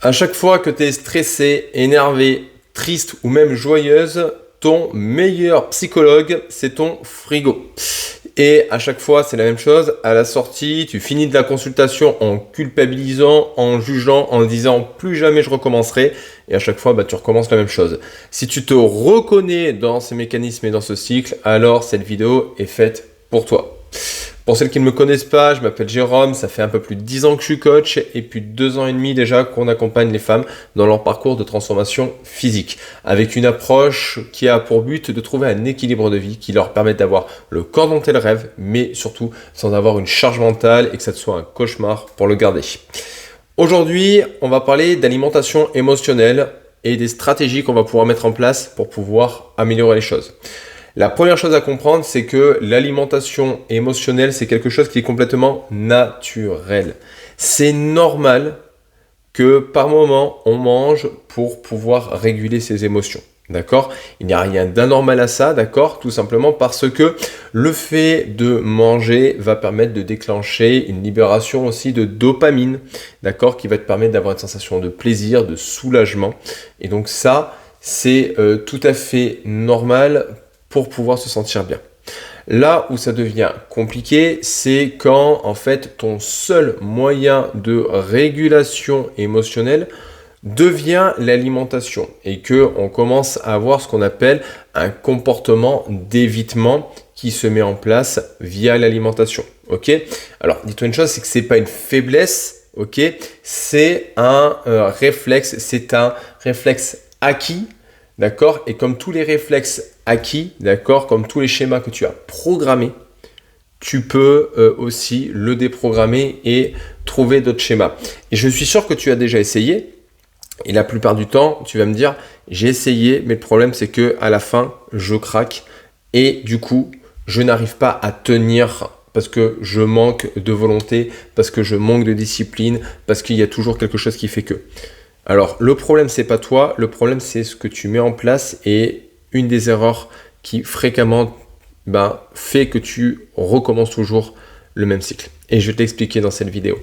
À chaque fois que tu es stressé, énervé, triste ou même joyeuse, ton meilleur psychologue, c'est ton frigo. Et à chaque fois, c'est la même chose. À la sortie, tu finis de la consultation en culpabilisant, en jugeant, en disant plus jamais je recommencerai. Et à chaque fois, tu recommences la même chose. Si tu te reconnais dans ces mécanismes et dans ce cycle, alors cette vidéo est faite pour toi. Pour celles qui ne me connaissent pas, je m'appelle Jérôme, ça fait un peu plus de 10 ans que je suis coach et puis 2 ans et demi déjà qu'on accompagne les femmes dans leur parcours de transformation physique avec une approche qui a pour but de trouver un équilibre de vie qui leur permette d'avoir le corps dont elles rêvent, mais surtout sans avoir une charge mentale et que ça soit un cauchemar pour le garder. Aujourd'hui, on va parler d'alimentation émotionnelle et des stratégies qu'on va pouvoir mettre en place pour pouvoir améliorer les choses. La première chose à comprendre, c'est que l'alimentation émotionnelle, c'est quelque chose qui est complètement naturel. C'est normal que par moment, on mange pour pouvoir réguler ses émotions. D'accord ? Il n'y a rien d'anormal à ça, d'accord ? Tout simplement parce que le fait de manger va permettre de déclencher une libération aussi de dopamine, d'accord ? Qui va te permettre d'avoir une sensation de plaisir, de soulagement. Et donc ça, c'est tout à fait normal pour pouvoir se sentir bien. Là où ça devient compliqué, c'est quand en fait ton seul moyen de régulation émotionnelle devient l'alimentation et que on commence à avoir ce qu'on appelle un comportement d'évitement qui se met en place via l'alimentation. Ok ? Alors, dis-toi une chose, c'est que c'est pas une faiblesse, ok ? C'est un réflexe, c'est un réflexe acquis. D'accord ? Et comme tous les réflexes acquis, d'accord, comme tous les schémas que tu as programmés, tu peux aussi le déprogrammer et trouver d'autres schémas. Et je suis sûr que tu as déjà essayé. Et la plupart du temps, tu vas me dire, j'ai essayé, mais le problème c'est que à la fin, je craque et du coup, je n'arrive pas à tenir parce que je manque de volonté, parce que je manque de discipline, parce qu'il y a toujours quelque chose qui fait que. Alors, le problème, c'est pas toi, le problème, c'est ce que tu mets en place et une des erreurs qui fréquemment fait que tu recommences toujours le même cycle. Et je vais t'expliquer dans cette vidéo.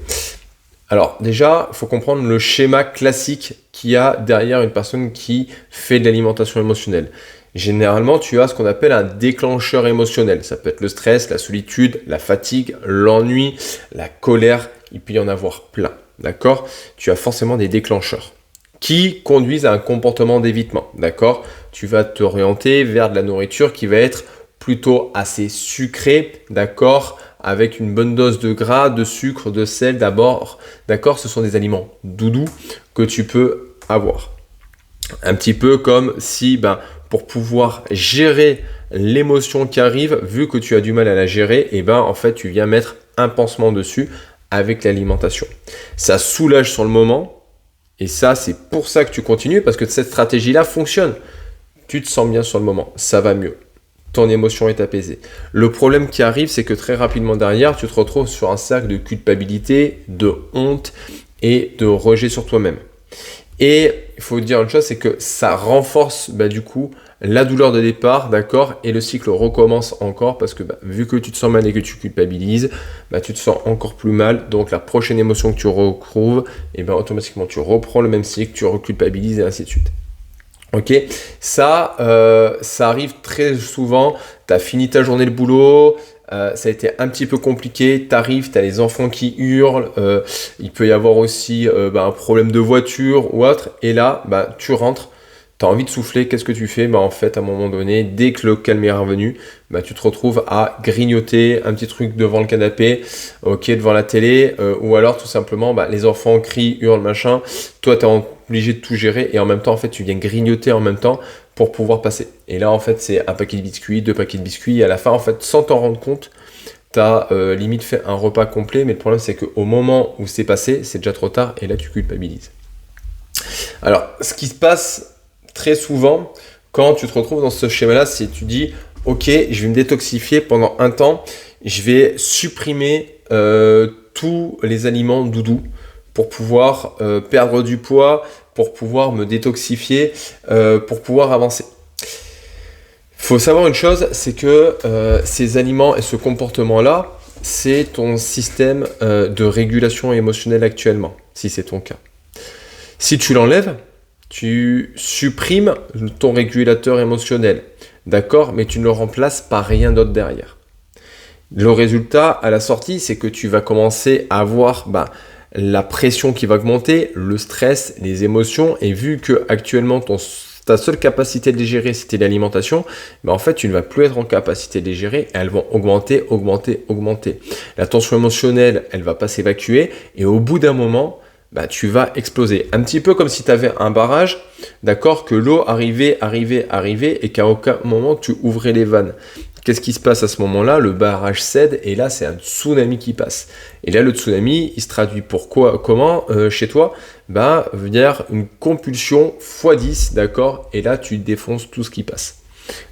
Alors, déjà, il faut comprendre le schéma classique qu'il y a derrière une personne qui fait de l'alimentation émotionnelle. Généralement, tu as ce qu'on appelle un déclencheur émotionnel. Ça peut être le stress, la solitude, la fatigue, l'ennui, la colère. Il peut y en avoir plein. D'accord ? Tu as forcément des déclencheurs qui conduisent à un comportement d'évitement. D'accord ? Tu vas t'orienter vers de la nourriture qui va être plutôt assez sucrée, d'accord ? Avec une bonne dose de gras, de sucre, de sel d'abord. D'accord ? Ce sont des aliments doudous que tu peux avoir. Un petit peu comme si, pour pouvoir gérer l'émotion qui arrive, vu que tu as du mal à la gérer, en fait, tu viens mettre un pansement dessus avec l'alimentation. Ça soulage sur le moment et ça, c'est pour ça que tu continues parce que cette stratégie-là fonctionne. Tu te sens bien sur le moment, ça va mieux. Ton émotion est apaisée. Le problème qui arrive, c'est que très rapidement derrière, tu te retrouves sur un cercle de culpabilité, de honte et de rejet sur toi-même. Et il faut dire une chose, c'est que ça renforce du coup la douleur de départ, d'accord, et le cycle recommence encore parce que vu que tu te sens mal et que tu culpabilises, tu te sens encore plus mal. Donc la prochaine émotion que tu retrouves, automatiquement tu reprends le même cycle, tu reculpabilises et ainsi de suite. Ok, ça arrive très souvent. Tu as fini ta journée de boulot. Ça a été un petit peu compliqué, tu arrives, tu as les enfants qui hurlent, il peut y avoir aussi un problème de voiture ou autre, et là, tu rentres, tu as envie de souffler, qu'est-ce que tu fais ? En fait, à un moment donné, dès que le calme est revenu, tu te retrouves à grignoter un petit truc devant le canapé, devant la télé, ou alors tout simplement, les enfants crient, hurlent, machin, toi, tu es obligé de tout gérer, et en même temps, en fait, tu viens grignoter en même temps, pour pouvoir passer. Et là, en fait, c'est un paquet de biscuits, 2 paquets de biscuits. Et à la fin, en fait, sans t'en rendre compte, tu as limite fait un repas complet. Mais le problème, c'est qu'au moment où c'est passé, c'est déjà trop tard. Et là, tu culpabilises. Alors, ce qui se passe très souvent, quand tu te retrouves dans ce schéma-là, c'est que tu dis, ok, je vais me détoxifier pendant un temps. Je vais supprimer tous les aliments doudous pour pouvoir perdre du poids, pour pouvoir me détoxifier, pour pouvoir avancer. Il faut savoir une chose, c'est que ces aliments et ce comportement-là, c'est ton système de régulation émotionnelle actuellement, si c'est ton cas. Si tu l'enlèves, tu supprimes ton régulateur émotionnel, d'accord? Mais tu ne le remplaces par rien d'autre derrière. Le résultat à la sortie, c'est que tu vas commencer à avoir la pression qui va augmenter, le stress, les émotions, et vu que actuellement ta seule capacité de les gérer, c'était l'alimentation, en fait, tu ne vas plus être en capacité de les gérer, elles vont augmenter, augmenter, augmenter. La tension émotionnelle, elle va pas s'évacuer, et au bout d'un moment, tu vas exploser. Un petit peu comme si tu avais un barrage, d'accord, que l'eau arrivait, et qu'à aucun moment tu ouvrais les vannes. Qu'est-ce qui se passe à ce moment-là? Le barrage cède et là, c'est un tsunami qui passe. Et là, le tsunami, il se traduit comment chez toi? Via une compulsion x10, d'accord? Et là, tu défonces tout ce qui passe.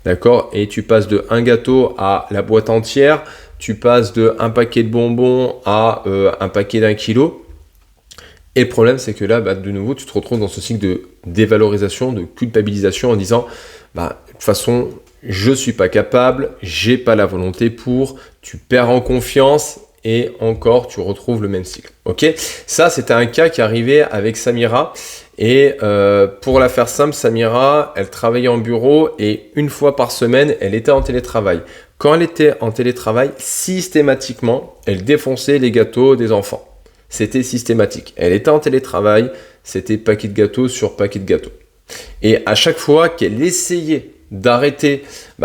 D'accord? Et tu passes de un gâteau à la boîte entière, tu passes de un paquet de bonbons à un paquet d'1 kilo. Et le problème, c'est que là, de nouveau, tu te retrouves dans ce cycle de dévalorisation, de culpabilisation en disant, de toute façon, je suis pas capable, j'ai pas la volonté pour, tu perds en confiance et encore tu retrouves le même cycle. Ok, ça c'était un cas qui arrivait avec Samira et pour la faire simple, Samira, elle travaillait en bureau et une fois par semaine, elle était en télétravail. Quand elle était en télétravail, systématiquement, elle défonçait les gâteaux des enfants. C'était systématique. Elle était en télétravail, c'était paquet de gâteaux sur paquet de gâteaux. Et à chaque fois qu'elle essayait d'arrêter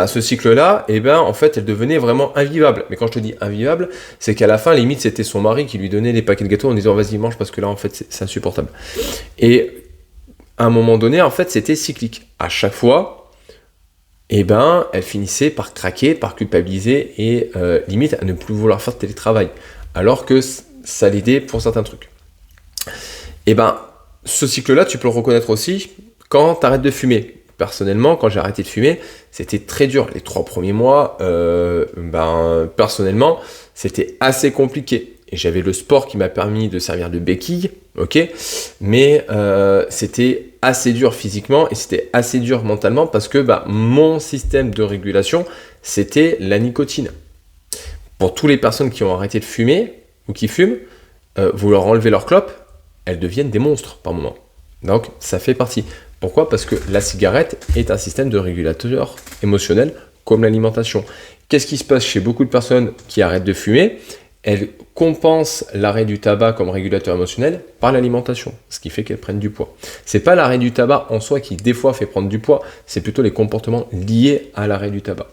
ce cycle-là, en fait, elle devenait vraiment invivable. Mais quand je te dis invivable, c'est qu'à la fin, limite, c'était son mari qui lui donnait les paquets de gâteaux en disant « Vas-y, mange parce que là, en fait, c'est insupportable. » Et à un moment donné, en fait, c'était cyclique. À chaque fois, elle finissait par craquer, par culpabiliser et limite à ne plus vouloir faire de télétravail. Alors que ça l'aidait pour certains trucs. Ce cycle-là, tu peux le reconnaître aussi quand tu arrêtes de fumer. Personnellement, quand j'ai arrêté de fumer, c'était très dur. Les 3 premiers mois, personnellement, c'était assez compliqué. Et j'avais le sport qui m'a permis de servir de béquille, ok, mais c'était assez dur physiquement et c'était assez dur mentalement parce que mon système de régulation, c'était la nicotine. Pour toutes les personnes qui ont arrêté de fumer ou qui fument, vous leur enlevez leur clope, elles deviennent des monstres par moment. Donc, ça fait partie. Pourquoi? Parce que la cigarette est un système de régulateur émotionnel comme l'alimentation. Qu'est-ce qui se passe chez beaucoup de personnes qui arrêtent de fumer? Elles compensent l'arrêt du tabac comme régulateur émotionnel par l'alimentation, ce qui fait qu'elles prennent du poids. C'est pas l'arrêt du tabac en soi qui des fois fait prendre du poids, c'est plutôt les comportements liés à l'arrêt du tabac.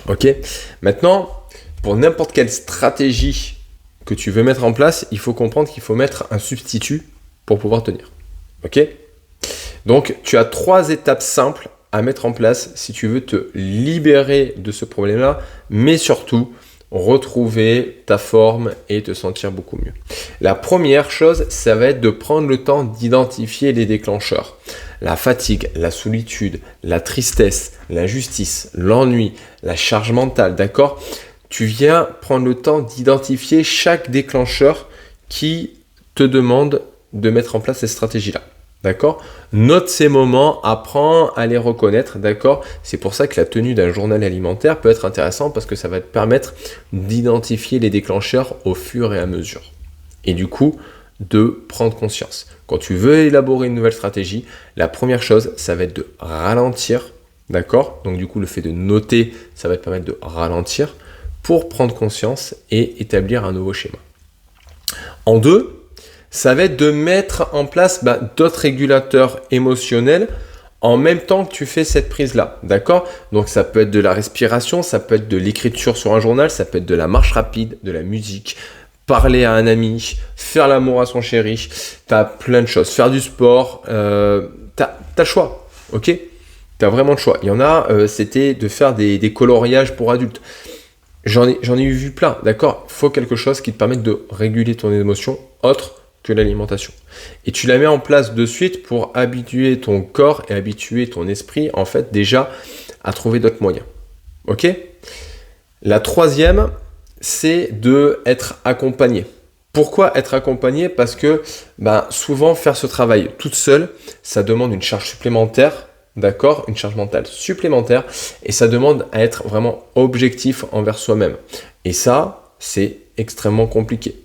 Ok? Maintenant, pour n'importe quelle stratégie que tu veux mettre en place, il faut comprendre qu'il faut mettre un substitut pour pouvoir tenir. Ok? Donc, tu as 3 étapes simples à mettre en place si tu veux te libérer de ce problème-là, mais surtout retrouver ta forme et te sentir beaucoup mieux. La première chose, ça va être de prendre le temps d'identifier les déclencheurs. La fatigue, la solitude, la tristesse, l'injustice, l'ennui, la charge mentale, d'accord? Tu viens prendre le temps d'identifier chaque déclencheur qui te demande de mettre en place cette stratégie-là. D'accord? Note ces moments, apprends à les reconnaître, d'accord? C'est pour ça que la tenue d'un journal alimentaire peut être intéressant parce que ça va te permettre d'identifier les déclencheurs au fur et à mesure. Et du coup, de prendre conscience. Quand tu veux élaborer une nouvelle stratégie, la première chose, ça va être de ralentir, d'accord? Donc du coup, le fait de noter, ça va te permettre de ralentir pour prendre conscience et établir un nouveau schéma. En 2, ça va être de mettre en place d'autres régulateurs émotionnels en même temps que tu fais cette prise-là, d'accord? Donc ça peut être de la respiration, ça peut être de l'écriture sur un journal, ça peut être de la marche rapide, de la musique, parler à un ami, faire l'amour à son chéri, tu as plein de choses, faire du sport, tu as le choix, ok? Tu as vraiment le choix. Il y en a, c'était de faire des coloriages pour adultes. J'en ai vu plein, d'accord? Il faut quelque chose qui te permette de réguler ton émotion autre que l'alimentation. Et tu la mets en place de suite pour habituer ton corps et habituer ton esprit, en fait, déjà à trouver d'autres moyens. Ok? La 3e, c'est de être accompagné. Pourquoi être accompagné? Parce que souvent, faire ce travail toute seule, ça demande une charge supplémentaire, d'accord? Une charge mentale supplémentaire et ça demande à être vraiment objectif envers soi-même. Et ça, c'est extrêmement compliqué.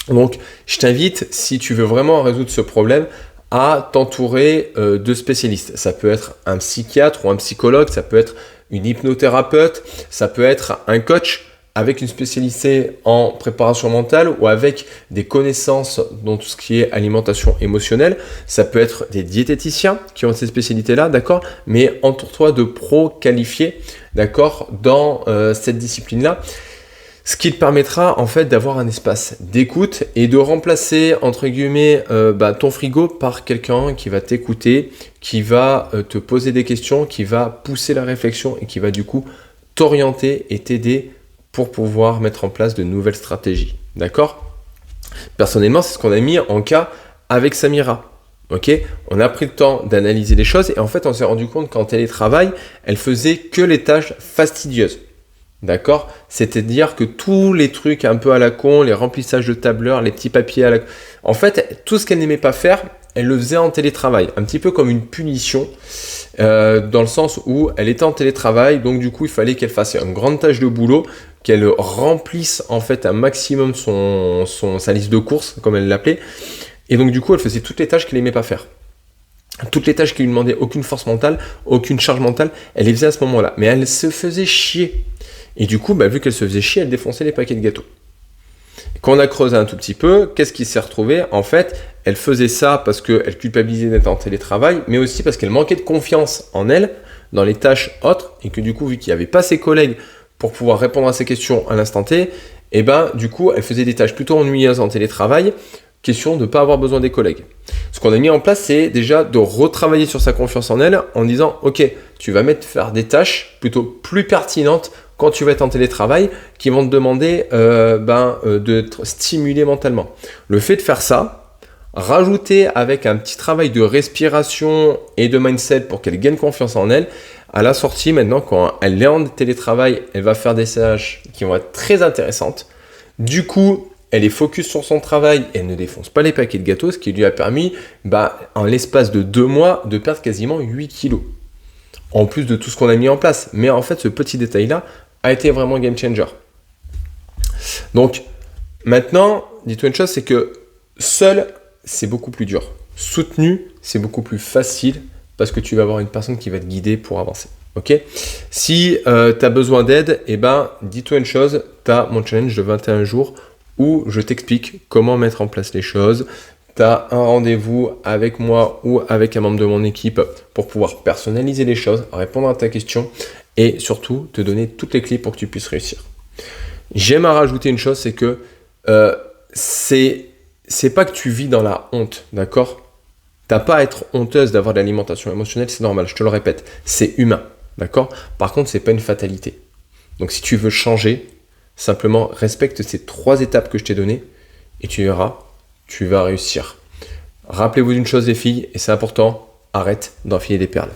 Donc, je t'invite, si tu veux vraiment résoudre ce problème, à t'entourer de spécialistes. Ça peut être un psychiatre ou un psychologue, ça peut être une hypnothérapeute, ça peut être un coach avec une spécialité en préparation mentale ou avec des connaissances dans tout ce qui est alimentation émotionnelle. Ça peut être des diététiciens qui ont ces spécialités-là, d'accord? Mais entoure-toi de pros qualifiés, d'accord, dans cette discipline-là. Ce qui te permettra en fait d'avoir un espace d'écoute et de remplacer entre guillemets ton frigo par quelqu'un qui va t'écouter, qui va te poser des questions, qui va pousser la réflexion et qui va du coup t'orienter et t'aider pour pouvoir mettre en place de nouvelles stratégies. D'accord? Personnellement, c'est ce qu'on a mis en cas avec Samira. Ok, on a pris le temps d'analyser les choses et en fait on s'est rendu compte qu'en télétravail, elle faisait que les tâches fastidieuses. D'accord? C'est-à-dire que tous les trucs un peu à la con, les remplissages de tableurs, les petits papiers à la con, en fait, tout ce qu'elle n'aimait pas faire, elle le faisait en télétravail. Un petit peu comme une punition, dans le sens où elle était en télétravail, donc du coup, il fallait qu'elle fasse une grande tâche de boulot, qu'elle remplisse en fait un maximum sa liste de courses, comme elle l'appelait. Et donc du coup, elle faisait toutes les tâches qu'elle n'aimait pas faire. Toutes les tâches qui lui demandaient aucune force mentale, aucune charge mentale, elle les faisait à ce moment-là. Mais elle se faisait chier. Et du coup, vu qu'elle se faisait chier, elle défonçait les paquets de gâteaux. Quand on a creusé un tout petit peu, qu'est-ce qui s'est retrouvé? En fait, elle faisait ça parce qu'elle culpabilisait d'être en télétravail, mais aussi parce qu'elle manquait de confiance en elle dans les tâches autres, et que du coup, vu qu'il n'y avait pas ses collègues pour pouvoir répondre à ses questions à l'instant T, du coup, elle faisait des tâches plutôt ennuyeuses en télétravail, question de ne pas avoir besoin des collègues. Ce qu'on a mis en place, c'est déjà de retravailler sur sa confiance en elle en disant, ok, tu vas faire des tâches plutôt plus pertinentes quand tu vas être en télétravail, qui vont te demander de te stimuler mentalement. Le fait de faire ça, rajouter avec un petit travail de respiration et de mindset pour qu'elle gagne confiance en elle, à la sortie maintenant, quand elle est en télétravail, elle va faire des tâches qui vont être très intéressantes. Du coup, elle est focus sur son travail, elle ne défonce pas les paquets de gâteaux, ce qui lui a permis, en l'espace de 2 mois, de perdre quasiment 8 kilos. En plus de tout ce qu'on a mis en place. Mais en fait, ce petit détail-là a été vraiment game changer. Donc, maintenant, dis-toi une chose, c'est que seul, c'est beaucoup plus dur. Soutenu, c'est beaucoup plus facile parce que tu vas avoir une personne qui va te guider pour avancer. Ok? Si tu as besoin d'aide, dis-toi une chose, tu as mon challenge de 21 jours où je t'explique comment mettre en place les choses. Tu as un rendez-vous avec moi ou avec un membre de mon équipe pour pouvoir personnaliser les choses, répondre à ta question et surtout te donner toutes les clés pour que tu puisses réussir. J'aime à rajouter une chose, c'est que c'est pas que tu vis dans la honte, d'accord? T'as pas à être honteuse d'avoir de l'alimentation émotionnelle, c'est normal, je te le répète, c'est humain, d'accord? Par contre, c'est pas une fatalité. Donc si tu veux changer, simplement respecte ces 3 étapes que je t'ai données et tu verras, tu vas réussir. Rappelez-vous d'une chose les filles, et c'est important, arrête d'enfiler des perles.